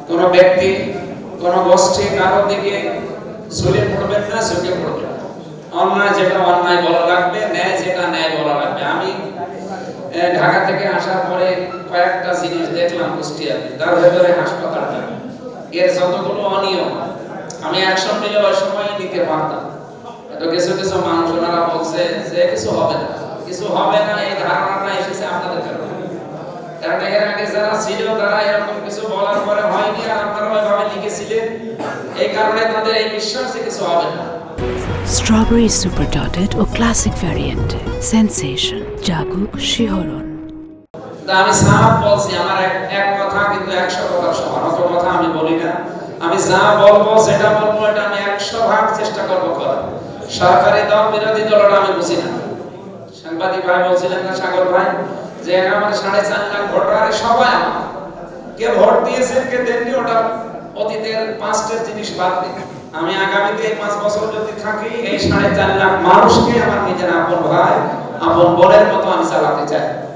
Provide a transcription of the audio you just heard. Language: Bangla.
কোন ব্যক্তি কোন গোষ্ঠী কারোর দিকে ঝুলে পড়বেন না, ঝুঁকে পড়বেন না। অন্যায় যেটা অন্যায় বলা লাগবে, ন্যায় যেটা ন্যায় বলা লাগবে। আমি ঢাকা থেকে আসার পরে কয়েকটা জিনিস দেখলাম কুষ্টিয়াতে, তার ভেতরে হাসপাতালটা, এর যতগুলো অনিয়ম আমি অ্যাকশন নিলে ওই সময় নিতে পারতাম। তো কিছু কিছু মানুষ ওনারা বলছে যে কিছু হবে না, কিছু হবে না, এই ধারণাটা এসেছে আপনাদের কারণে। কারণ এর আগে যারা ছিল তারা এরকম কিছু বলার পরে হয়নি, আর আপনারা ওইভাবে লিখেছিলেন, এই কারণে তাদের এই বিশ্বাস যে কিছু হবে না। স্ট্রবেরি সুপার ডটেড ও ক্লাসিক ভ্যারিয়েন্টে সেন্সেশন জাগুক শিহরণ। আমি সাফ বলছি, আমার এক কথা কিন্তু 100 কথা সমান, অত কথা আমি বলি না। আমি যা বলবো সেটা বলবো, এটা আমি 100 ভাগ চেষ্টা করবো করার। সরকারি দল বিরোধী দলটা আমি বুঝি না। সাংবাদিক ভাই বলছিলেন না, সাগর ভাই, যে আমার 4.5 লাখ ভোটার সবাই আমার, কে ভোট দিয়েছেন কে দেননি ওটা অতীতের পাস্টের জিনিস বাদ দিন। আমি আগামীতে 5 বছর যদি থাকি, এই 4.5 লাখ মানুষকে আমার নিজের আপন ভাই আপন বোনের মতো আমি চালাতে চাই।